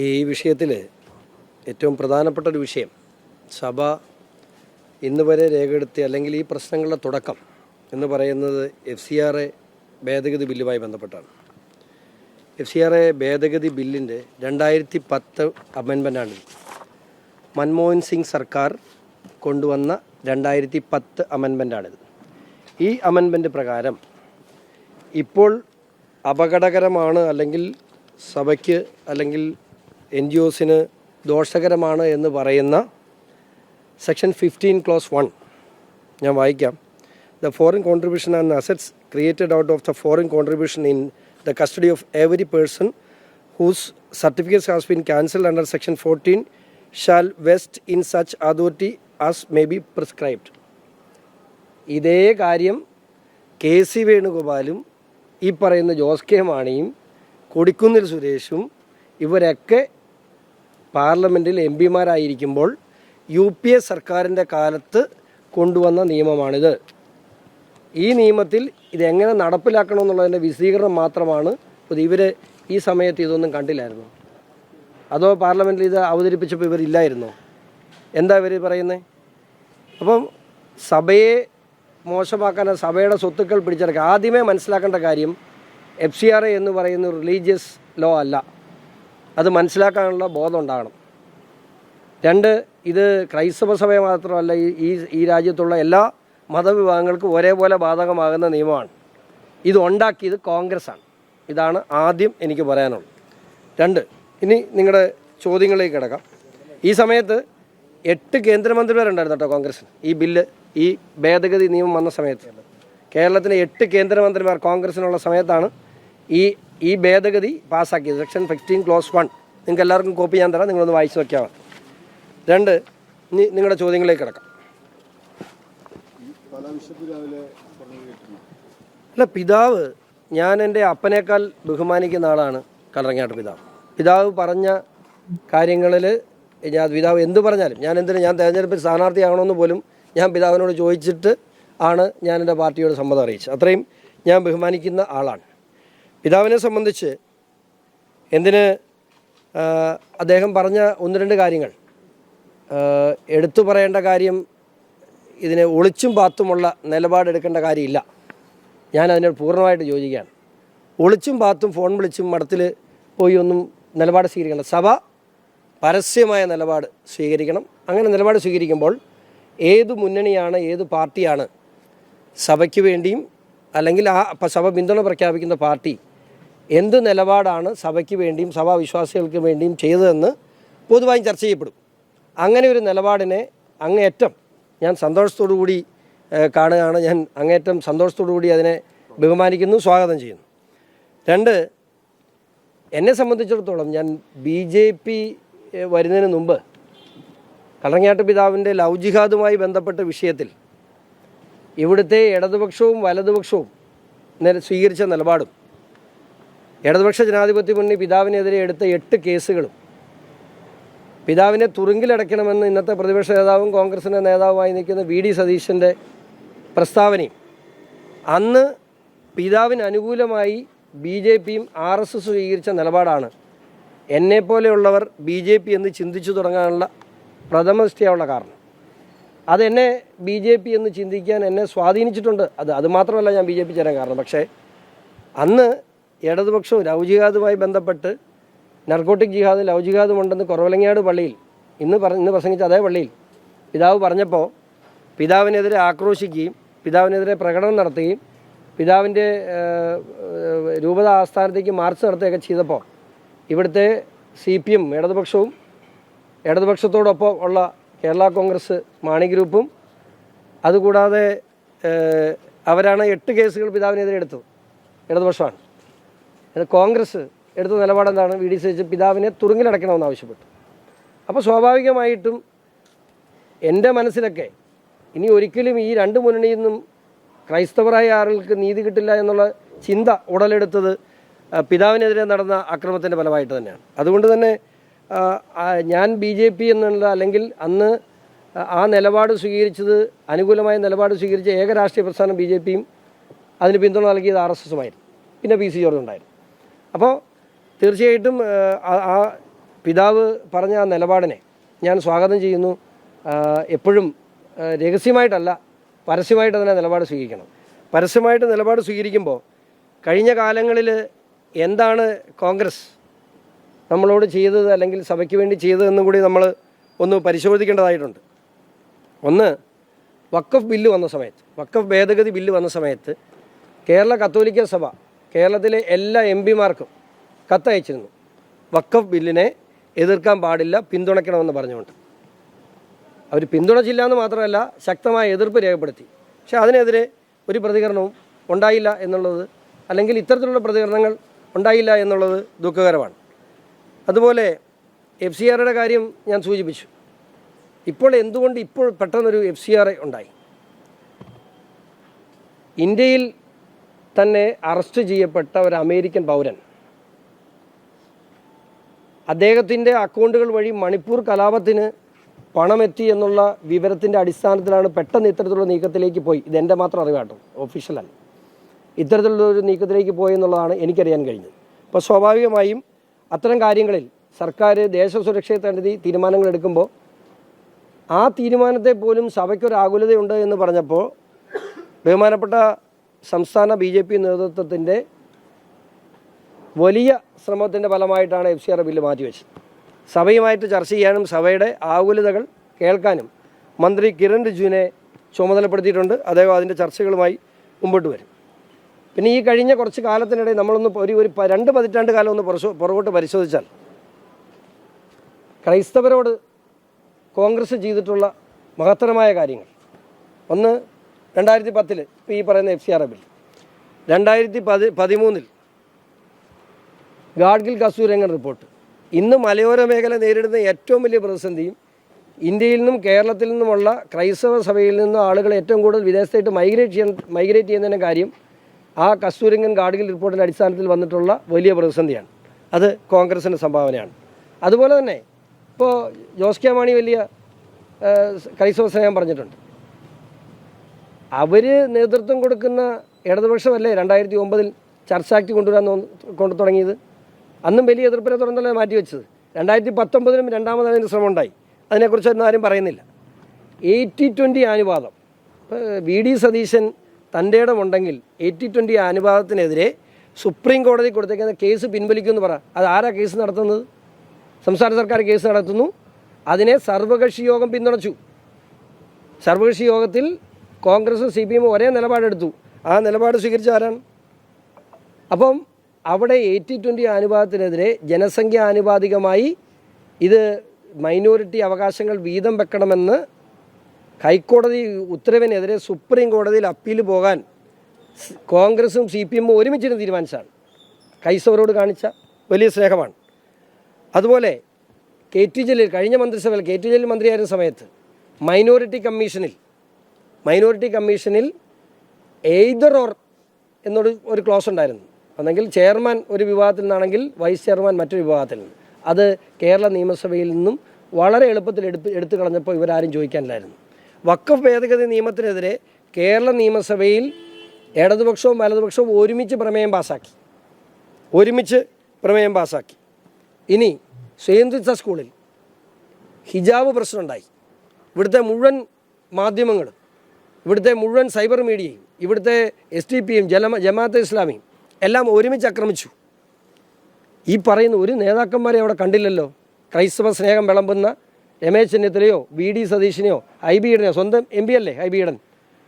ഈ വിഷയത്തിൽ ഏറ്റവും പ്രധാനപ്പെട്ട ഒരു വിഷയം സഭ ഇന്ന് വരെ രേഖപ്പെടുത്തിയ അല്ലെങ്കിൽ ഈ പ്രശ്നങ്ങളുടെ തുടക്കം എന്ന് പറയുന്നത് FCRA ഭേദഗതി ബില്ലുമായി ബന്ധപ്പെട്ടാണ്. FCRA ഭേദഗതി ബില്ലിൻ്റെ 2010 അമെൻമെൻ്റാണ്. മൻമോഹൻ സിംഗ് സർക്കാർ കൊണ്ടുവന്ന 2010 അമെൻമെൻ്റാണിത്. ഈ അമെൻമെൻ്റ് പ്രകാരം ഇപ്പോൾ അപകടകരമാണ് അല്ലെങ്കിൽ സഭയ്ക്ക് അല്ലെങ്കിൽ NGOസിന് ദോഷകരമാണ് എന്ന് പറയുന്ന സെക്ഷൻ 15 ക്ലോസ് 1 ഞാൻ വായിക്കാം. The foreign contribution and assets created out of the foreign contribution in the custody of every person whose certificates has been cancelled under section 14 shall vest in such authority as may be prescribed. ഇതേ കാര്യം KC വേണുഗോപാലും ഈ പറയുന്ന Jose K മാണിയും Kodikunnil സുരേഷും ഇവരൊക്കെ പാർലമെൻറ്റിൽ MPമാരായിരിക്കുമ്പോൾ UPA സർക്കാരിൻ്റെ കാലത്ത് കൊണ്ടുവന്ന നിയമമാണിത്. ഈ നിയമത്തിൽ ഇതെങ്ങനെ നടപ്പിലാക്കണമെന്നുള്ളതിൻ്റെ വിശദീകരണം മാത്രമാണ്. ഇവർ ഈ സമയത്ത് ഇതൊന്നും കണ്ടില്ലായിരുന്നു, അതോ പാർലമെൻറ്റിൽ ഇത് അവതരിപ്പിച്ചപ്പോൾ ഇവരില്ലായിരുന്നോ? എന്താ ഇവർ പറയുന്നത്? അപ്പം സഭയെ മോശമാക്കാൻ, സഭയുടെ സ്വത്തുക്കൾ പിടിച്ചെടുക്കുക. ആദ്യമേ മനസ്സിലാക്കേണ്ട കാര്യം FCRA എന്ന് പറയുന്ന റിലീജിയസ് ലോ അല്ല. അത് മനസ്സിലാക്കാനുള്ള ബോധം ഉണ്ടാകണം. രണ്ട്, ഇത് ക്രൈസ്തവ സഭയെ മാത്രമല്ല, ഈ രാജ്യത്തുള്ള എല്ലാ മതവിഭാഗങ്ങൾക്കും ഒരേപോലെ ബാധകമാകുന്ന നിയമമാണ്. ഇത് ഉണ്ടാക്കിയത് കോൺഗ്രസ്സാണ്. ഇതാണ് ആദ്യം എനിക്ക് പറയാനുള്ളത്. രണ്ട്, ഇനി നിങ്ങളുടെ ചോദ്യങ്ങളിലേക്ക് കിടക്കാം. ഈ സമയത്ത് 8 കേന്ദ്രമന്ത്രിമാരുണ്ടായിരുന്നു കേട്ടോ കോൺഗ്രസ്സിന്. ഈ ബില്ല്, ഈ ഭേദഗതി നിയമം വന്ന സമയത്ത് കേരളത്തിന് 8 കേന്ദ്രമന്ത്രിമാർ കോൺഗ്രസ്സിനുള്ള സമയത്താണ് ഈ ഭേദഗതി പാസ്സാക്കിയത്. സെക്ഷൻ 15 ക്ലോസ് 1 നിങ്ങൾക്ക് എല്ലാവർക്കും കോപ്പി ഞാൻ തരാം, നിങ്ങളൊന്ന് വായിച്ച് നോക്കിയാൽ മതി. രണ്ട്, ഇനി നിങ്ങളുടെ ചോദ്യങ്ങളിലേക്ക് കിടക്കാം. അല്ല, പിതാവ്, ഞാൻ എൻ്റെ അപ്പനേക്കാൾ ബഹുമാനിക്കുന്ന ആളാണ് കല്ലറങ്ങാട്ട് പിതാവ്. പിതാവ് പറഞ്ഞ കാര്യങ്ങളിൽ പിതാവ് എന്ത് പറഞ്ഞാലും ഞാൻ തെരഞ്ഞെടുപ്പിൽ സ്ഥാനാർത്ഥിയാകണമെന്ന് പോലും ഞാൻ പിതാവിനോട് ചോദിച്ചിട്ട് ആണ് ഞാൻ എൻ്റെ പാർട്ടിയോട് സമ്മതം അറിയിച്ചത്. അത്രയും ഞാൻ ബഹുമാനിക്കുന്ന ആളാണ്. പിതാവിനെ സംബന്ധിച്ച് അദ്ദേഹം പറഞ്ഞ 1-2 കാര്യങ്ങൾ എടുത്തു പറയേണ്ട കാര്യം, ഇതിനെ ഒളിച്ചും പാത്തുമുള്ള നിലപാടെടുക്കേണ്ട കാര്യമില്ല. ഞാൻ അതിനോട് പൂർണ്ണമായിട്ട് യോജിക്കുകയാണ്. ഒളിച്ചും പാത്തും ഫോൺ വിളിച്ചും മഠത്തിൽ പോയി ഒന്നും നിലപാട് സ്വീകരിക്കേണ്ട. സഭ പരസ്യമായ നിലപാട് സ്വീകരിക്കണം. അങ്ങനെ നിലപാട് സ്വീകരിക്കുമ്പോൾ ഏത് മുന്നണിയാണ്, ഏത് പാർട്ടിയാണ് സഭയ്ക്ക് വേണ്ടിയും അല്ലെങ്കിൽ സഭ പിന്തുണ പ്രഖ്യാപിക്കുന്ന പാർട്ടി എന്ത് നിലപാടാണ് സഭയ്ക്ക് വേണ്ടിയും സഭാ വിശ്വാസികൾക്ക് വേണ്ടിയും ചെയ്തതെന്ന് പൊതുവായും ചർച്ച ചെയ്യപ്പെടും. അങ്ങനെ ഒരു നിലപാടിനെ അങ്ങേയറ്റം ഞാൻ സന്തോഷത്തോടു കൂടി കാണുകയാണ്. ഞാൻ അങ്ങേയറ്റം സന്തോഷത്തോടു കൂടി അതിനെ ബഹുമാനിക്കുന്നു, സ്വാഗതം ചെയ്യുന്നു. രണ്ട്, എന്നെ സംബന്ധിച്ചിടത്തോളം ഞാൻ BJP വരുന്നതിന് മുമ്പ് കല്ലറങ്ങാട്ട് പിതാവിൻ്റെ ലവ് ജിഹാദുമായി ബന്ധപ്പെട്ട വിഷയത്തിൽ ഇവിടുത്തെ ഇടതുപക്ഷവും വലതുപക്ഷവും സ്വീകരിച്ച നിലപാടും, ഇടതുപക്ഷ ജനാധിപത്യ മുന്നണി പിതാവിനെതിരെ എടുത്ത 8 കേസുകളും, പിതാവിനെ തുറുങ്കിലടയ്ക്കണമെന്ന് ഇന്നത്തെ പ്രതിപക്ഷ നേതാവും കോൺഗ്രസിൻ്റെ നേതാവുമായി നിൽക്കുന്ന VD സതീശൻ്റെ പ്രസ്താവനയും, അന്ന് പിതാവിന് അനുകൂലമായി BJPയും RSS സ്വീകരിച്ച നിലപാടാണ് എന്നെപ്പോലെയുള്ളവർ BJP എന്ന് ചിന്തിച്ചു തുടങ്ങാനുള്ള പ്രഥമദൃഷ്ടിയുള്ള കാരണം. അതെന്നെ BJP എന്ന് ചിന്തിക്കാൻ എന്നെ സ്വാധീനിച്ചിട്ടുണ്ട്. അത് മാത്രമല്ല ഞാൻ BJP ചേരാൻ കാരണം. പക്ഷേ അന്ന് ഇടതുപക്ഷവും ലവ് ജിഹാദുമായി ബന്ധപ്പെട്ട് നർക്കോട്ടിക് ജിഹാദും ലവ് ജിഹാദും ഉണ്ടെന്ന് കുറവലങ്ങാട് പള്ളിയിൽ ഇന്ന് പ്രസംഗിച്ച അതേ പള്ളിയിൽ പിതാവ് പറഞ്ഞപ്പോൾ പിതാവിനെതിരെ ആക്രോശിക്കുകയും പിതാവിനെതിരെ പ്രകടനം നടത്തുകയും പിതാവിൻ്റെ രൂപത ആസ്ഥാനത്തേക്ക് മാർച്ച് നടത്തുകയൊക്കെ ചെയ്തപ്പോൾ ഇവിടുത്തെ CPM ഇടതുപക്ഷവും ഇടതുപക്ഷത്തോടൊപ്പം ഉള്ള കേരള കോൺഗ്രസ് മാണി ഗ്രൂപ്പും അതുകൂടാതെ അവരാണ് 8 കേസുകൾ പിതാവിനെതിരെ എടുത്തത്. ഇടതുപക്ഷമാണ്. കോൺഗ്രസ് എടുത്ത നിലപാടെന്താണ്? VD സതീശൻ പിതാവിനെ തുറുങ്കിലടയ്ക്കണമെന്ന് ആവശ്യപ്പെട്ടു. അപ്പോൾ സ്വാഭാവികമായിട്ടും എൻ്റെ മനസ്സിലൊക്കെ ഇനി ഒരിക്കലും ഈ 2 മുന്നണിയിൽ നിന്നും ക്രൈസ്തവരായ ആളുകൾക്ക് നീതി കിട്ടില്ല എന്നുള്ള ചിന്ത ഉടലെടുത്തത് പിതാവിനെതിരെ നടന്ന അക്രമത്തിൻ്റെ ഫലമായിട്ട് തന്നെയാണ്. അതുകൊണ്ട് തന്നെ ഞാൻ BJP എന്നുള്ള അല്ലെങ്കിൽ അന്ന് ആ നിലപാട് സ്വീകരിച്ചത്, അനുകൂലമായ നിലപാട് സ്വീകരിച്ച ഏക രാഷ്ട്രീയ പ്രസ്ഥാനം BJPയും അതിന് പിന്തുണ നൽകിയത് RSSുമായിരുന്നു. പിന്നെ PC ജോർജ് ഉണ്ടായിരുന്നു. അപ്പോൾ തീർച്ചയായിട്ടും പിതാവ് പറഞ്ഞ ആ നിലപാടിനെ ഞാൻ സ്വാഗതം ചെയ്യുന്നു. എപ്പോഴും രഹസ്യമായിട്ടല്ല, പരസ്യമായിട്ട് തന്നെ നിലപാട് സ്വീകരിക്കണം. പരസ്യമായിട്ട് നിലപാട് സ്വീകരിക്കുമ്പോൾ കഴിഞ്ഞ കാലങ്ങളിൽ എന്താണ് കോൺഗ്രസ് നമ്മളോട് ചെയ്തത്, അല്ലെങ്കിൽ സഭയ്ക്ക് വേണ്ടി ചെയ്തതെന്നും കൂടി നമ്മൾ ഒന്ന് പരിശോധിക്കേണ്ടതായിട്ടുണ്ട്. ഒന്ന്, വഖഫ് ബില്ല് വന്ന സമയത്ത്, വഖഫ് ഭേദഗതി ബില്ല് വന്ന സമയത്ത് കേരള കത്തോലിക്ക സഭ കേരളത്തിലെ എല്ലാ എംപിമാർക്കും കത്തയച്ചിരുന്നു, വഖഫ് ബില്ലിനെ എതിർക്കാൻ പാടില്ല, പിന്തുണയ്ക്കണമെന്ന് പറഞ്ഞുകൊണ്ട്. അവർ പിന്തുണച്ചില്ല എന്ന് മാത്രമല്ല, ശക്തമായ എതിർപ്പ് രേഖപ്പെടുത്തി. പക്ഷേ അതിനെതിരെ ഒരു പ്രതികരണവും ഉണ്ടായില്ല എന്നുള്ളത്, അല്ലെങ്കിൽ ഇത്തരത്തിലുള്ള പ്രതികരണങ്ങൾ ഉണ്ടായില്ല എന്നുള്ളത് ദുഃഖകരമാണ്. അതുപോലെ FCRയുടെ കാര്യം ഞാൻ സൂചിപ്പിച്ചു. ഇപ്പോൾ എന്തുകൊണ്ട് ഇപ്പോൾ പെട്ടെന്നൊരു FCR ഉണ്ടായി? ഇന്ത്യയിൽ തന്നെ അറസ്റ്റ് ചെയ്യപ്പെട്ട ഒരു അമേരിക്കൻ പൗരൻ അദ്ദേഹത്തിൻ്റെ അക്കൗണ്ടുകൾ വഴി മണിപ്പൂർ കലാപത്തിന് പണമെത്തി എന്നുള്ള വിവരത്തിൻ്റെ അടിസ്ഥാനത്തിലാണ് പെട്ടെന്ന് ഇത്തരത്തിലുള്ള നീക്കത്തിലേക്ക് പോയി. ഇതെൻ്റെ മാത്രം അറിവാട്ടോ, ഒഫീഷ്യലല്ല. ഇത്തരത്തിലുള്ളൊരു നീക്കത്തിലേക്ക് പോയി എന്നുള്ളതാണ് എനിക്കറിയാൻ കഴിഞ്ഞത്. അപ്പോൾ സ്വാഭാവികമായും അത്തരം കാര്യങ്ങളിൽ സർക്കാർ ദേശസുരക്ഷയെ കരുതി തീരുമാനങ്ങൾ എടുക്കുമ്പോൾ ആ തീരുമാനത്തെ പോലും സഭയ്ക്കൊരു ആകുലതയുണ്ട് എന്ന് പറഞ്ഞപ്പോൾ ബഹുമാനപ്പെട്ട സംസ്ഥാന BJP നേതൃത്വത്തിൻ്റെ വലിയ ശ്രമത്തിൻ്റെ ഫലമായിട്ടാണ് FCR ബില്ല് മാറ്റിവെച്ചത്. സഭയുമായിട്ട് ചർച്ച ചെയ്യാനും സഭയുടെ ആകുലതകൾ കേൾക്കാനും മന്ത്രി കിരൺ റിജിജുവിനെ ചുമതലപ്പെടുത്തിയിട്ടുണ്ട്. അദ്ദേഹം അതിൻ്റെ ചർച്ചകളുമായി മുമ്പോട്ട് വരും. പിന്നെ ഈ കഴിഞ്ഞ കുറച്ച് കാലത്തിനിടെ നമ്മളൊന്ന് ഒരു 2 പതിറ്റാണ്ട് കാലം ഒന്ന് പുറകോട്ട് പരിശോധിച്ചാൽ ക്രൈസ്തവരോട് കോൺഗ്രസ് ചെയ്തിട്ടുള്ള മഹത്തരമായ കാര്യങ്ങൾ, ഒന്ന് 2010 ഇപ്പോൾ ഈ പറയുന്ന FCR bill, 2013 Gadgil Kasturirangan report. ഇന്ന് മലയോര മേഖല നേരിടുന്ന ഏറ്റവും വലിയ പ്രതിസന്ധിയും ഇന്ത്യയിൽ നിന്നും കേരളത്തിൽ നിന്നുമുള്ള ക്രൈസ്തവ സഭയിൽ നിന്നും ആളുകൾ ഏറ്റവും കൂടുതൽ വിദേശത്തായിട്ട് മൈഗ്രേറ്റ് ചെയ്യുന്നതിൻ്റെ കാര്യം ആ കസ്തൂരംഗൻ ഗാഡ്ഗിൽ റിപ്പോർട്ടിൻ്റെ അടിസ്ഥാനത്തിൽ വന്നിട്ടുള്ള വലിയ പ്രതിസന്ധിയാണ്. അത് കോൺഗ്രസിൻ്റെ സംഭാവനയാണ്. അതുപോലെ തന്നെ ഇപ്പോൾ ജോസ് കെ മാണി വലിയ ക്രൈസ്തവ സ്നേഹം പറഞ്ഞിട്ടുണ്ട്. അവർ നേതൃത്വം കൊടുക്കുന്ന ഇടതുപക്ഷമല്ലേ 2009 ചർച്ച ആക്ട് കൊണ്ടു തുടങ്ങിയത്. അന്നും വലിയ എതിർപ്പിനെ തുടർന്നല്ലേ മാറ്റിവെച്ചത്. 2019 രണ്ടാമത് അതിന് ശ്രമം ഉണ്ടായി. അതിനെക്കുറിച്ചൊന്നും ആരും പറയുന്നില്ല. 80-20 അനുപാതം, VD സതീശൻ തൻ്റെ ഇടമുണ്ടെങ്കിൽ 80-20 അനുപാതത്തിനെതിരെ സുപ്രീം കോടതി കൊടുത്തേക്കുന്ന കേസ് പിൻവലിക്കുമെന്ന് പറ. അത് ആരാ കേസ് നടത്തുന്നത്? സംസ്ഥാന സർക്കാർ കേസ് നടത്തുന്നു. അതിനെ സർവകക്ഷി യോഗം പിന്തുണച്ചു. സർവകക്ഷി യോഗത്തിൽ കോൺഗ്രസും CPM ഒരേ നിലപാടെടുത്തു. ആ നിലപാട് സ്വീകരിച്ച ആരാണ്? അപ്പം അവിടെ 80-20 അനുപാതത്തിനെതിരെ ജനസംഖ്യ ആനുപാതികമായി ഇത് മൈനോറിറ്റി അവകാശങ്ങൾ വീതം വെക്കണമെന്ന് ഹൈക്കോടതി ഉത്തരവിനെതിരെ സുപ്രീം കോടതിയിൽ അപ്പീൽ പോകാൻ കോൺഗ്രസും CPM ഒരുമിച്ചിരുന്ന് തീരുമാനിച്ചാണ്. ക്രൈസ്തവരോട് കാണിച്ച വലിയ സ്നേഹമാണ്. അതുപോലെ KT ജലീൽ കഴിഞ്ഞ മന്ത്രിസഭയിൽ KT ജലീൽ മന്ത്രിയായിരുന്ന സമയത്ത് മൈനോറിറ്റി കമ്മീഷനിൽ എയ്തർ ഓർ ഒരു ക്ലോസ് ഉണ്ടായിരുന്നു. അല്ലെങ്കിൽ ചെയർമാൻ ഒരു വിഭാഗത്തിൽ നിന്നാണെങ്കിൽ വൈസ് ചെയർമാൻ മറ്റൊരു വിഭാഗത്തിൽ നിന്ന്. അത് കേരള നിയമസഭയിൽ നിന്നും വളരെ എളുപ്പത്തിൽ എടുത്തു കളഞ്ഞപ്പോൾ ഇവരാരും ചോദിക്കാനില്ലായിരുന്നു. വഖഫ് ഭേദഗതി നിയമത്തിനെതിരെ കേരള നിയമസഭയിൽ ഇടതുപക്ഷവും വലതുപക്ഷവും ഒരുമിച്ച് പ്രമേയം പാസാക്കി. ഇനി സ്വയംദിത്ത സ്കൂളിൽ ഹിജാബ് പ്രശ്നമുണ്ടായി. ഇവിടുത്തെ മുഴുവൻ മാധ്യമങ്ങളും, ഇവിടുത്തെ മുഴുവൻ സൈബർ മീഡിയയും, ഇവിടുത്തെ SDPയും ജമാഅത്തെ ഇസ്ലാമിയും എല്ലാം ഒരുമിച്ച് ആക്രമിച്ചു. ഈ പറയുന്ന ഒരു നേതാക്കന്മാരെ അവിടെ കണ്ടില്ലല്ലോ. ക്രൈസ്തവ സ്നേഹം വിളമ്പുന്ന രമേശ് ചെന്നിത്തലയോ VD സതീശനെയോ IB ഈഡനെയോ, സ്വന്തം MP അല്ലേ IB ഈഡൻ,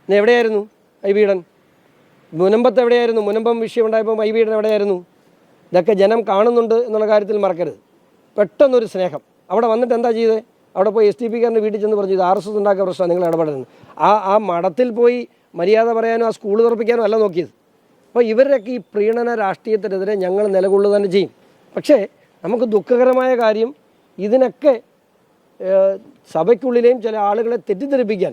ഇന്ന് എവിടെയായിരുന്നു IB ഈഡൻ? മുനമ്പത്ത് എവിടെയായിരുന്നു? മുനമ്പം വിഷയം ഉണ്ടായപ്പോൾ IB ഈഡൻ എവിടെയായിരുന്നു? ഇതൊക്കെ ജനം കാണുന്നുണ്ട് എന്നുള്ള കാര്യത്തിൽ മറക്കരുത്. പെട്ടെന്നൊരു സ്നേഹം അവിടെ വന്നിട്ട് എന്താ ചെയ്തത്? അവിടെ പോയി SDPക്കാരൻ്റെ വീട്ടിൽ ചെന്ന് പറഞ്ഞു, ഇത് RSS ഉണ്ടാക്കിയ പ്രശ്നമാണ്, നിങ്ങൾ ഇടപെടുന്നത്. ആ മഠത്തിൽ പോയി മര്യാദ പറയാനോ ആ സ്കൂൾ തുറപ്പിക്കാനോ അല്ല നോക്കിയത്. അപ്പോൾ ഇവരുടെയൊക്കെ ഈ പ്രീണന രാഷ്ട്രീയത്തിനെതിരെ ഞങ്ങൾ നിലകൊള്ളുക തന്നെ ചെയ്യും. പക്ഷേ നമുക്ക് ദുഃഖകരമായ കാര്യം, ഇതിനൊക്കെ സഭയ്ക്കുള്ളിലെയും ചില ആളുകളെ തെറ്റിദ്ധരിപ്പിക്കാൻ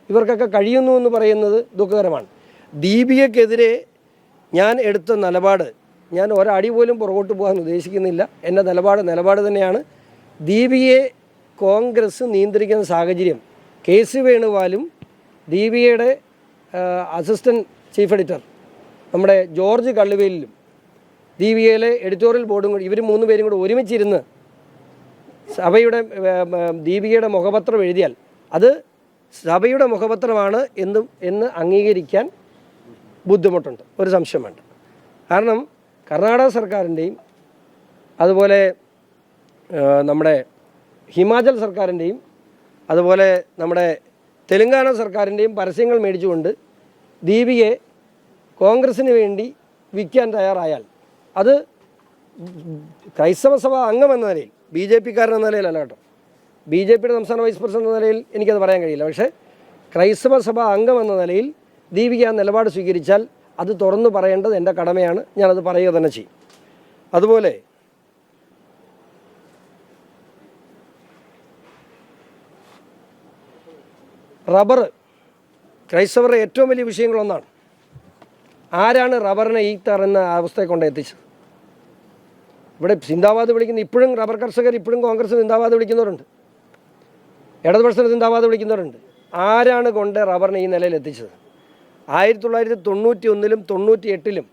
ഇവർക്കൊക്കെ കഴിയുന്നു എന്ന് പറയുന്നത് ദുഃഖകരമാണ്. ദീപികയ്ക്കെതിരെ ഞാൻ എടുത്ത നിലപാട്, ഞാൻ ഒരടി പോലും പുറകോട്ട് പോകാൻ ഉദ്ദേശിക്കുന്നില്ല. എൻ്റെ നിലപാട് തന്നെയാണ്. ദീപികയെ കോൺഗ്രസ് നിയന്ത്രിക്കുന്ന സാഹചര്യം KC വേണുഗോപാലും ദീപികയുടെ അസിസ്റ്റൻറ്റ് ചീഫ് എഡിറ്റർ നമ്മുടെ ജോർജ് കള്ളുവേലിലും ദീപികയിലെ എഡിറ്റോറിയൽ ബോർഡും കൂടി, ഇവർ 3 പേരും കൂടി ഒരുമിച്ചിരുന്ന് സഭയുടെ ദീപികയുടെ മുഖപത്രം എഴുതിയാൽ അത് സഭയുടെ മുഖപത്രമാണ് എന്ന് അംഗീകരിക്കാൻ ബുദ്ധിമുട്ടുണ്ട്, ഒരു സംശയം വേണ്ട. കാരണം കർണാടക സർക്കാരിൻ്റെയും അതുപോലെ നമ്മുടെ ഹിമാചൽ സർക്കാരിൻ്റെയും അതുപോലെ നമ്മുടെ തെലുങ്കാന സർക്കാരിൻ്റെയും പരസ്യങ്ങൾ മേടിച്ചുകൊണ്ട് ദീപികയെ കോൺഗ്രസ്സിന് വേണ്ടി വിൽക്കാൻ തയ്യാറായാൽ അത് ക്രൈസ്തവ സഭ അംഗമെന്ന നിലയിൽ, ബി ജെ പിക്കാരനെന്ന നിലയിലല്ല കേട്ടോ, ബി ജെ പിയുടെ സംസ്ഥാന വൈസ് പ്രസിഡന്റ് എന്ന നിലയിൽ എനിക്കത് പറയാൻ കഴിയില്ല. പക്ഷേ ക്രൈസ്തവ സഭ അംഗമെന്ന നിലയിൽ ദീപിക ആ നിലപാട് സ്വീകരിച്ചാൽ അത് തുറന്നു പറയേണ്ടത് എൻ്റെ കടമയാണ്, ഞാനത് പറയുക തന്നെ ചെയ്യും. അതുപോലെ റബ്ബർ ക്രൈസ്തവരുടെ ഏറ്റവും വലിയ വിഷയങ്ങളൊന്നാണ്. ആരാണ് റബ്ബറിനെ ഈ തരുന്ന അവസ്ഥയെ കൊണ്ട് എത്തിച്ചത്? ഇവിടെ സിന്ദാബാദ് വിളിക്കുന്ന ഇപ്പോഴും റബ്ബർ കർഷകർ ഇപ്പോഴും കോൺഗ്രസ് സിന്ദാബാദ് വിളിക്കുന്നവരുണ്ട്, ഇടതുപക്ഷത്തിന് സിന്ദാബാദ് വിളിക്കുന്നവരുണ്ട്. ആരാണ് കൊണ്ട് റബ്ബറിനെ ഈ നിലയിൽ എത്തിച്ചത്? 1991-ലും 98-ലും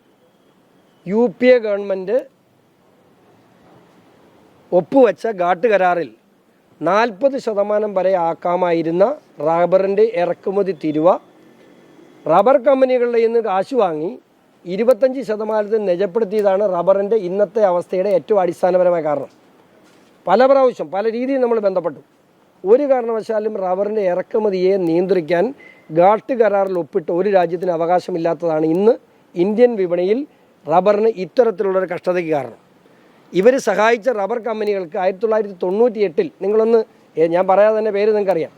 UPA ഗവൺമെൻറ് ഒപ്പുവെച്ച ഘാട്ട് കരാറിൽ 40% വരെ ആക്കാമായിരുന്ന റബ്ബറിൻ്റെ ഇറക്കുമതി തീരുവ റബ്ബർ കമ്പനികളുടെ നിന്ന് കാശ് വാങ്ങി 25% നിജപ്പെടുത്തിയതാണ് റബ്ബറിൻ്റെ ഇന്നത്തെ അവസ്ഥയുടെ ഏറ്റവും അടിസ്ഥാനപരമായ കാരണം. പല പ്രാവശ്യം പല രീതിയിൽ നമ്മൾ ബന്ധപ്പെട്ടു. ഒരു കാരണവശാലും റബ്ബറിൻ്റെ ഇറക്കുമതിയെ നിയന്ത്രിക്കാൻ ഘാട്ട് കരാറിൽ ഒപ്പിട്ട് ഒരു രാജ്യത്തിന് അവകാശമില്ലാത്തതാണ് ഇന്ന് ഇന്ത്യൻ വിപണിയിൽ റബ്ബറിന് ഇത്തരത്തിലുള്ളൊരു കഷ്ടതയ്ക്ക് കാരണം. ഇവർ സഹായിച്ച റബ്ബർ കമ്പനികൾക്ക് 1998-ൽ, നിങ്ങളൊന്ന് ഞാൻ പറയാതെ തന്നെ പേര് നിങ്ങൾക്കറിയാം,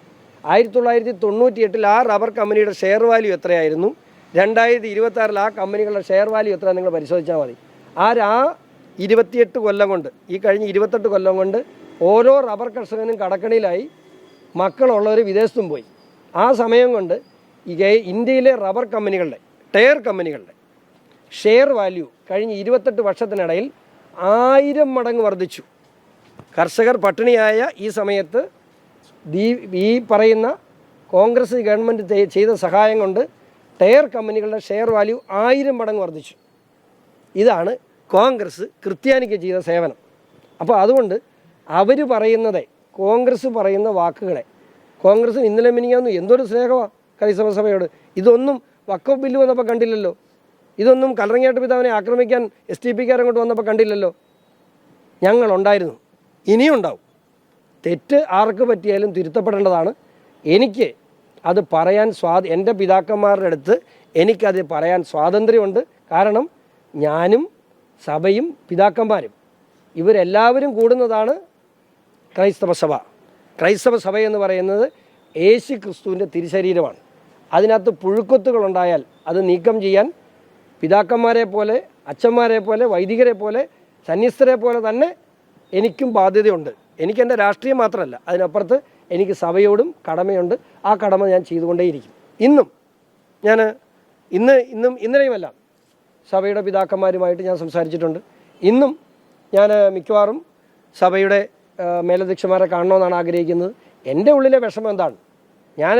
1998-ൽ ആ റബ്ബർ കമ്പനിയുടെ ഷെയർ വാല്യൂ എത്രയായിരുന്നു, 2026-ൽ ആ കമ്പനികളുടെ ഷെയർ വാല്യൂ എത്ര നിങ്ങൾ പരിശോധിച്ചാൽ മതി. ആ 28 കൊല്ലം കൊണ്ട്, ഈ കഴിഞ്ഞ 28 കൊല്ലം കൊണ്ട് ഓരോ റബ്ബർ കർഷകനും കടക്കണിയിലായി, മക്കളുള്ളവർ വിദേശത്തും പോയി. ആ സമയം കൊണ്ട് ഇന്ത്യയിലെ റബ്ബർ കമ്പനികളുടെ, ടയർ കമ്പനികളുടെ ഷെയർ വാല്യൂ കഴിഞ്ഞ 28 വർഷത്തിനിടയിൽ 1000 മടങ്ങ് വർദ്ധിച്ചു. കർഷകർ പട്ടിണിയായ ഈ സമയത്ത് ഈ പറയുന്ന കോൺഗ്രസ് ഗവൺമെൻറ് ചെയ്ത സഹായം കൊണ്ട് ടയർ കമ്പനികളുടെ ഷെയർ വാല്യൂ 1000 മടങ്ങ് വർദ്ധിച്ചു. ഇതാണ് കോൺഗ്രസ് ക്രിസ്ത്യാനിക്ക് ചെയ്ത സേവനം. അപ്പോൾ അതുകൊണ്ട് അവർ പറയുന്നത്, കോൺഗ്രസ് പറയുന്ന വാക്കുകളെ, കോൺഗ്രസ്സിന് ഇന്നലെ മിനിങ്ങാന്നു എന്തൊരു സ്നേഹമാണ് ക്രൈസ്തവ സഭയോട്. ഇതൊന്നും വഖഫ് ബില്ല് വന്നപ്പോൾ കണ്ടില്ലല്ലോ, ഇതൊന്നും കല്ലറങ്ങാട്ട് പിതാവിനെ ആക്രമിക്കാൻ STPക്കാരങ്ങോട്ട് വന്നപ്പോൾ കണ്ടില്ലല്ലോ. ഞങ്ങളുണ്ടായിരുന്നു, ഇനിയും ഉണ്ടാവും. തെറ്റ് ആർക്ക് പറ്റിയാലും തിരുത്തപ്പെടേണ്ടതാണ്. എനിക്ക് അത് പറയാൻ എൻ്റെ പിതാക്കന്മാരുടെ അടുത്ത് എനിക്കത് പറയാൻ സ്വാതന്ത്ര്യമുണ്ട്. കാരണം ഞാനും സഭയും പിതാക്കന്മാരും ഇവരെല്ലാവരും കൂടുന്നതാണ് ക്രൈസ്തവ സഭ. ക്രൈസ്തവ സഭ എന്ന് പറയുന്നത് യേശു ക്രിസ്തുവിൻ്റെ തിരുശരീരമാണ്. അതിനകത്ത് പുഴുക്കൊത്തുകളുണ്ടായാൽ അത് നീക്കം ചെയ്യാൻ പിതാക്കന്മാരെ പോലെ, അച്ഛന്മാരെ പോലെ, വൈദികരെ പോലെ, സന്യസ്തരെ പോലെ തന്നെ എനിക്കും ബാധ്യതയുണ്ട്. എനിക്കെൻ്റെ രാഷ്ട്രീയം മാത്രമല്ല, അതിനപ്പുറത്ത് എനിക്ക് സഭയോടും കടമയുണ്ട്. ആ കടമ ഞാൻ ചെയ്തുകൊണ്ടേയിരിക്കും. ഇന്നലെയുമെല്ലാം സഭയുടെ പിതാക്കന്മാരുമായിട്ട് ഞാൻ സംസാരിച്ചിട്ടുണ്ട്. ഇന്നും ഞാൻ മിക്കവാറും സഭയുടെ മേലധ്യക്ഷന്മാരെ കാണണമെന്നാണ് ആഗ്രഹിക്കുന്നത്. എൻ്റെ ഉള്ളിലെ വിഷമം എന്താണ്? ഞാൻ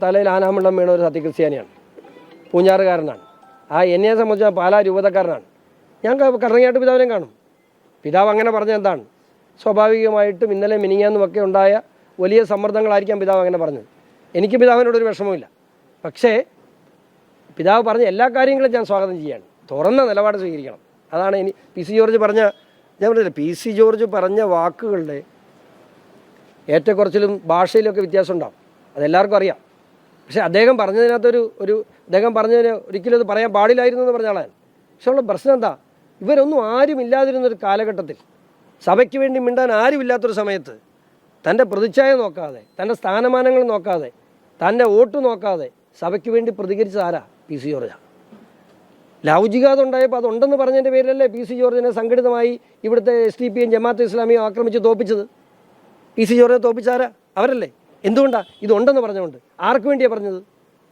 തലയിൽ ആനാമണ്ണം വീണ ഒരു സത്യക്രിസ്ത്യാനിയാണ്, പൂഞ്ഞാറുകാരനാണ്. എന്നെ സംബന്ധിച്ച പാലാ രൂപതക്കാരനാണ്. ഞാൻ കറങ്ങാട്ട് പിതാവിനെ കാണും. പിതാവ് അങ്ങനെ പറഞ്ഞ എന്താണ്? സ്വാഭാവികമായിട്ടും ഇന്നലെ മിനിങ്ങാന്നുമൊക്കെ ഉണ്ടായ വലിയ സമ്മർദ്ദങ്ങളായിരിക്കാം പിതാവ് അങ്ങനെ പറഞ്ഞത്. എനിക്ക് പിതാവിനോടൊരു വിഷമവുമില്ല. പക്ഷേ പിതാവ് പറഞ്ഞ എല്ലാ കാര്യങ്ങളും ഞാൻ സ്വാഗതം ചെയ്യാണ്. തുറന്ന നിലപാട് സ്വീകരിക്കണം. അതാണ് PC ജോർജ് പറഞ്ഞ, ഞാൻ പറഞ്ഞില്ല, PC ജോർജ് പറഞ്ഞ വാക്കുകളുടെ ഏറ്റക്കുറച്ചിലും ഭാഷയിലൊക്കെ വ്യത്യാസം ഉണ്ടാവും, അതെല്ലാവർക്കും അറിയാം. പക്ഷേ അദ്ദേഹം പറഞ്ഞതിനകത്തൊരു അദ്ദേഹം പറഞ്ഞതിന് ഒരിക്കലും അത് പറയാൻ പാടില്ലായിരുന്നു എന്ന് പറഞ്ഞ ആളാണ്. പക്ഷേ ഉള്ള പ്രശ്നം എന്താ? ഇവരൊന്നും ആരുമില്ലാതിരുന്നൊരു കാലഘട്ടത്തിൽ, സഭയ്ക്ക് വേണ്ടി മിണ്ടാൻ ആരുമില്ലാത്തൊരു സമയത്ത്, തൻ്റെ പ്രതിച്ഛായ നോക്കാതെ, തൻ്റെ സ്ഥാനമാനങ്ങൾ നോക്കാതെ, തൻ്റെ വോട്ട് നോക്കാതെ സഭയ്ക്ക് വേണ്ടി പ്രതികരിച്ചത് ആരാ? PC ജോർജാണ്. ലൗചികാത ഉണ്ടായപ്പോൾ അതുണ്ടെന്ന് പറഞ്ഞതിൻ്റെ പേരിലല്ലേ PC ജോർജിനെ സംഘടിതമായി ഇവിടുത്തെ SDPയും ജമാഅത്തെ ഇസ്ലാമിയും ആക്രമിച്ച് തോപ്പിച്ചത്? PC ജോർജിനെ തോപ്പിച്ചാരാ? അവരല്ലേ. എന്തുകൊണ്ടാണ്? ഇതുണ്ടെന്ന് പറഞ്ഞുകൊണ്ട്. ആർക്ക് വേണ്ടിയാണ് പറഞ്ഞത്?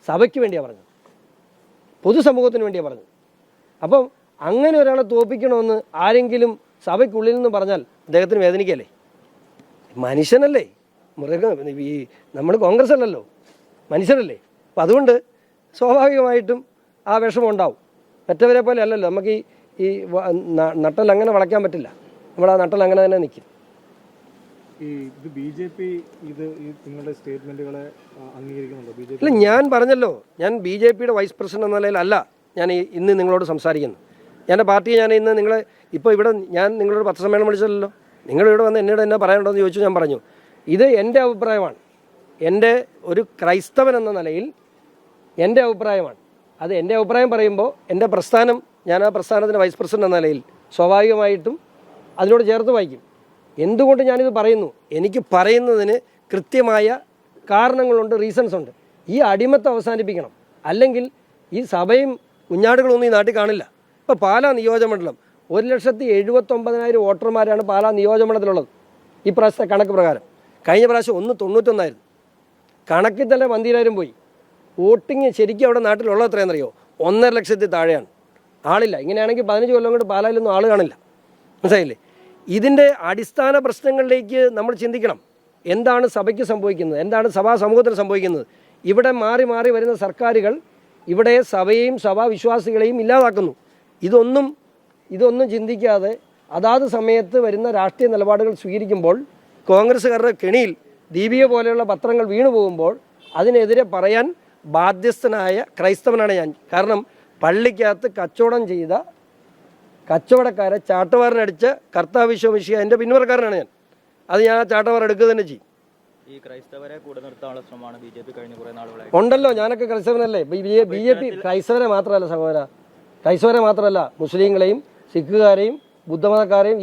സഭയ്ക്ക് വേണ്ടിയാണ് പറഞ്ഞത്, പൊതുസമൂഹത്തിന് വേണ്ടിയാണ് പറഞ്ഞത്. അപ്പം അങ്ങനെ ഒരാളെ തോപ്പിക്കണമെന്ന് ആരെങ്കിലും സഭയ്ക്കുള്ളിൽ നിന്ന് പറഞ്ഞാൽ അദ്ദേഹത്തിന് വേദനിക്കല്ലേ? മനുഷ്യനല്ലേ, നമ്മൾ കോൺഗ്രസ് അല്ലല്ലോ, മനുഷ്യരല്ലേ. അപ്പം അതുകൊണ്ട് സ്വാഭാവികമായിട്ടും ആ വിഷമം ഉണ്ടാവും. മറ്റവരെ പോലെ അല്ലല്ലോ, നമുക്ക് ഈ നട്ടൽ അങ്ങനെ വളയ്ക്കാൻ പറ്റില്ല. നമ്മൾ ആ നട്ടൽ അങ്ങനെ തന്നെ നിൽക്കും. ഇത് BJP നിങ്ങളുടെ സ്റ്റേറ്റ്മെന്റുകളെ അംഗീകരിക്കുന്നുണ്ടോ? ഇല്ല, ഞാൻ പറഞ്ഞല്ലോ, ഞാൻ BJPയുടെ വൈസ് പ്രസിഡന്റ് എന്ന നിലയിലല്ല ഞാൻ ഇന്ന് നിങ്ങളോട് സംസാരിക്കുന്നത്. എൻ്റെ പാർട്ടിയെ ഞാൻ ഇന്ന് നിങ്ങളെ ഇപ്പോൾ ഇവിടെ ഞാൻ നിങ്ങളോട് പത്രസമ്മേളനം വിളിച്ചല്ലോ, നിങ്ങളിവിടെ വന്ന് എന്നോട് എന്നാ പറയാനുണ്ടോ എന്ന് ചോദിച്ചു. ഞാൻ പറഞ്ഞു ഇത് എൻ്റെ അഭിപ്രായമാണ്, എൻ്റെ ഒരു ക്രൈസ്തവൻ എന്ന നിലയിൽ എൻ്റെ അഭിപ്രായമാണ്. അത് എൻ്റെ അഭിപ്രായം പറയുമ്പോൾ എൻ്റെ പ്രസ്ഥാനം, ഞാൻ ആ പ്രസ്ഥാനത്തിൻ്റെ വൈസ് പ്രസിഡന്റ് എന്ന നിലയിൽ സ്വാഭാവികമായിട്ടും അതിനോട് ചേർത്ത് വായിക്കും. എന്തുകൊണ്ട് ഞാനിത് പറയുന്നു? എനിക്ക് പറയുന്നതിന് കൃത്യമായ കാരണങ്ങളുണ്ട്, റീസൺസ് ഉണ്ട്. ഈ അടിമത്തം അവസാനിപ്പിക്കണം, അല്ലെങ്കിൽ ഈ സഭയും കുഞ്ഞാടുകളൊന്നും ഈ നാട്ടിൽ കാണില്ല. ഇപ്പോൾ പാലാ നിയോജകമണ്ഡലം 1,79,000 വോട്ടർമാരാണ് പാലാ നിയോജകമണ്ഡലത്തിലുള്ളത് ഈ പ്രാവശ്യത്തെ കണക്ക് പ്രകാരം. കഴിഞ്ഞ പ്രാവശ്യം 191 കണക്കിൽ തന്നെ 12,000 പോയി. വോട്ടിങ് ശരിക്കും അവിടെ നാട്ടിലുള്ള എത്രയാണെന്നറിയോ? 1.5 ലക്ഷത്തിൽ താഴെയാണ്. ആളില്ല. ഇങ്ങനെയാണെങ്കിൽ 15 കൊല്ലം കൊണ്ട് പാലായിലൊന്നും ആൾ കാണില്ല. മനസ്സിലായില്ലേ? ഇതിൻ്റെ അടിസ്ഥാന പ്രശ്നങ്ങളിലേക്ക് നമ്മൾ ചിന്തിക്കണം. എന്താണ് സഭയ്ക്ക് സംഭവിക്കുന്നത്? എന്താണ് സഭാ സമൂഹത്തിന് സംഭവിക്കുന്നത്? ഇവിടെ മാറി മാറി വരുന്ന സർക്കാരുകൾ ഇവിടെ സഭയെയും സഭാവിശ്വാസികളെയും ഇല്ലാതാക്കുന്നു. ഇതൊന്നും ചിന്തിക്കാതെ അതാത് സമയത്ത് വരുന്ന രാഷ്ട്രീയ നിലപാടുകൾ സ്വീകരിക്കുമ്പോൾ കോൺഗ്രസ്സുകാരുടെ കെണിയിൽ ദീപിക പോലെയുള്ള പത്രങ്ങൾ വീണു പോകുമ്പോൾ അതിനെതിരെ പറയാൻ ബാധ്യസ്ഥനായ ക്രൈസ്തവനാണ് ഞാൻ. കാരണം പള്ളിക്കകത്ത് കച്ചവടം ചെയ്ത കച്ചവടക്കാരെ ചാട്ടവാറിനടിച്ച കർത്താവിശ്വമിശിഹ എൻ്റെ പിന്മുറക്കാരനാണ് ഞാൻ. അത് ഞാൻ ആ ചാട്ടവാർ എടുക്കുക തന്നെ ചെയ്യും. ഈ ക്രൈസ്തവരെ കൂടെ നിർത്താനുള്ള ശ്രമമാണ് BJP കഴിഞ്ഞ കുറേ നാളുകളായി. ഉണ്ടല്ലോ, ഞാനൊക്കെ ക്രൈസ്തവനല്ലേ. BJP ക്രൈസ്തവരെ മാത്രമല്ല സഹോദര, ക്രൈസ്തവരെ മാത്രമല്ല, മുസ്ലിങ്ങളെയും സിഖുകാരെയും ബുദ്ധമതക്കാരെയും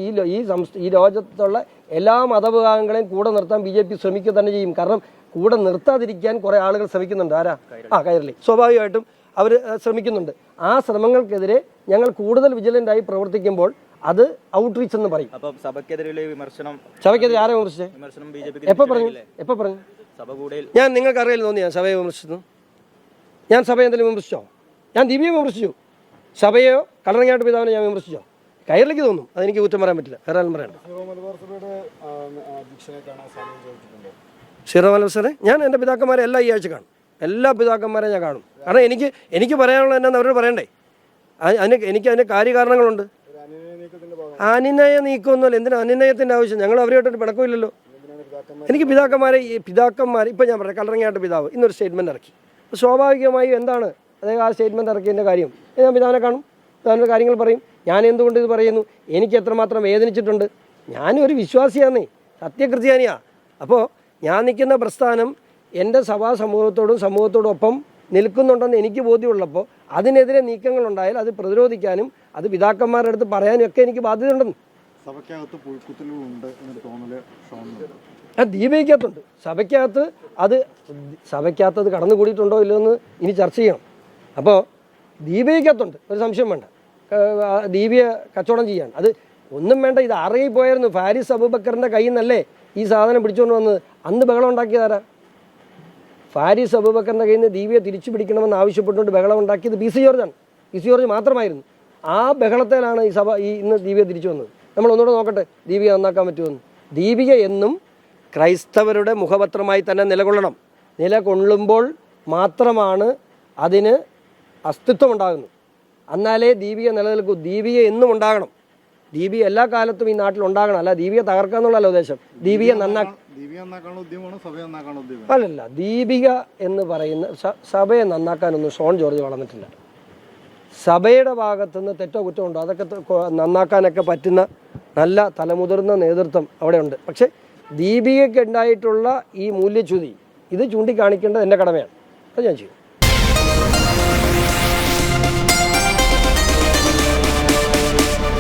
ഈ ലോകത്തുള്ള എല്ലാ മതവിഭാഗങ്ങളെയും കൂടെ നിർത്താൻ BJP ശ്രമിക്കുക തന്നെ ചെയ്യും. കാരണം കൂടെ നിർത്താതിരിക്കാൻ കുറേ ആളുകൾ ശ്രമിക്കുന്നുണ്ട്. ആരാ? കൈരളി. സ്വാഭാവികമായിട്ടും അവർ ശ്രമിക്കുന്നുണ്ട്. ആ ശ്രമങ്ങൾക്കെതിരെ ഞങ്ങൾ കൂടുതൽ വിജിലൻ്റായി പ്രവർത്തിക്കുമ്പോൾ അത് ഔട്ട്റീച്ച് എന്ന് പറയും. സഭയ്ക്കെതിരെ വിമർശനം, സഭയ്ക്കെതിരെ ആരെ വിമർശിച്ചേ? എപ്പോൾ പറഞ്ഞു? ഞാൻ നിങ്ങൾക്ക് അറിയില്ല തോന്നി ഞാൻ സഭയെ വിമർശിച്ചു? ഞാൻ സഭയെ എന്തെങ്കിലും വിമർശിച്ചോ? ഞാൻ ദീപിയെ വിമർശിച്ചു. സഭയോ കല്ലറങ്ങാട്ട് പിതാവിനെ ഞാൻ വിമർശിച്ചോ? കൈരളിക്ക് തോന്നും, അതെനിക്ക് കുറ്റം പറയാൻ പറ്റില്ല. വേറെ ആരും പറയണ്ട. സീറോ മലബാർ സഭ ഞാൻ എൻ്റെ പിതാക്കന്മാരെ എല്ലാ ഈ ആഴ്ച കാണും. എല്ലാ പിതാക്കന്മാരെ ഞാൻ കാണും. കാരണം എനിക്ക് പറയാനുള്ളത് എന്നാന്ന് അവരോട് പറയണ്ടേ? എനിക്ക് അതിൻ്റെ കാര്യകാരണങ്ങളുണ്ട്. അനുനയ നീക്കമൊന്നുമല്ല. എന്തിനാ അനുനയത്തിൻ്റെ ആവശ്യം? ഞങ്ങൾ അവരുമായിട്ടൊരു പിണക്കമില്ലല്ലോ. എനിക്ക് പിതാക്കന്മാരെ ഇപ്പം ഞാൻ പറയാം, കല്ലറങ്ങാട്ട് പിതാവ് ഇന്നൊരു സ്റ്റേറ്റ്മെൻറ്റ് ഇറക്കി. സ്വാഭാവികമായും എന്താണ് അദ്ദേഹം ആ സ്റ്റേറ്റ്മെൻറ്റ് ഇറക്കിയതിൻ്റെ കാര്യം? ഞാൻ പിതാവിനെ കാണും, പിതാവിൻ്റെ കാര്യങ്ങൾ പറയും. ഞാൻ എന്തുകൊണ്ട് ഇത് പറയുന്നു? എനിക്ക് എത്രമാത്രം വേദനിച്ചിട്ടുണ്ട്. ഞാനും ഒരു വിശ്വാസിയാന്നേ, സത്യക്രിസ്ത്യാനിയാണ്. അപ്പോൾ ഞാൻ നിൽക്കുന്ന പ്രസ്ഥാനം എൻ്റെ സഭാ സമൂഹത്തോടൊപ്പം നിൽക്കുന്നുണ്ടെന്ന് എനിക്ക് ബോധ്യമുള്ളപ്പോൾ അതിനെതിരെ നീക്കങ്ങളുണ്ടായാൽ അത് പ്രതിരോധിക്കാനും അത് പിതാക്കന്മാരുടെ അടുത്ത് പറയാനും ഒക്കെ എനിക്ക് ബാധ്യതയുണ്ടെന്ന്. ദീപികയ്ക്കകത്തുണ്ട്. സഭയ്ക്കകത്ത് അത് കടന്നുകൂടിയിട്ടുണ്ടോ ഇല്ലയോ എന്ന് ഇനി ചർച്ച ചെയ്യണം. അപ്പോൾ ദീപികയ്ക്കകത്തുണ്ട്, ഒരു സംശയം വേണ്ട. ദീപിക കച്ചവടം ചെയ്യാണ്. അത് ഒന്നും വേണ്ട. ഇത് അറിയി പോയായിരുന്നു. ഫാരിസ് അബൂബക്കറിൻ്റെ കയ്യിൽ നിന്നല്ലേ ഈ സാധനം പിടിച്ചുകൊണ്ട് വന്നത്. അന്ന് ബഹളം ഉണ്ടാക്കിയതാരാ? ഫാരിസ് അബൂബക്കറിൻ്റെ കയ്യിൽ നിന്ന് ദീപിയെ തിരിച്ചു പിടിക്കണമെന്ന് ആവശ്യപ്പെട്ടുകൊണ്ട് ബഹളം ഉണ്ടാക്കിയത് PC ജോർജാണ്. PC ജോർജ് മാത്രമായിരുന്നു. ആ ബഹളത്തിലാണ് ഇന്ന് ദീപിക തിരിച്ചു വന്നത്. നമ്മൾ ഒന്നുകൂടെ നോക്കട്ടെ ദീപിക നന്നാക്കാൻ പറ്റുമെന്ന്. ദീപിക എന്നും ക്രൈസ്തവരുടെ മുഖപത്രമായി തന്നെ നിലകൊള്ളുമ്പോൾ മാത്രമാണ് അതിന് അസ്തിത്വം ഉണ്ടാകുന്നത്. എന്നാലേ ദീപിക നിലനിൽക്കൂ. ദീപിക എന്നും ഉണ്ടാകണം. ദീപിക എല്ലാ കാലത്തും ഈ നാട്ടിൽ ഉണ്ടാകണം. അല്ല ദീപിക തകർക്കുക എന്നുള്ളല്ലോ ഉദ്ദേശം. ദീപിക അല്ലല്ല. ദീപിക എന്ന് പറയുന്ന സഭയെ നന്നാക്കാനൊന്നും ഷോൺ ജോർജ് വളർന്നിട്ടില്ല. സഭയുടെ ഭാഗത്തുനിന്ന് തെറ്റോ കുറ്റോ ഉണ്ടോ അതൊക്കെ നന്നാക്കാനൊക്കെ പറ്റുന്ന നല്ല തലമുതിർന്ന നേതൃത്വം അവിടെ ഉണ്ട്. പക്ഷേ ദീപികയ്ക്ക് ഉണ്ടായിട്ടുള്ള ഈ മൂല്യച്യുതി ഇത് ചൂണ്ടിക്കാണിക്കേണ്ടത് എൻ്റെ കടമയാണ്. അത് ഞാൻ ചെയ്യും.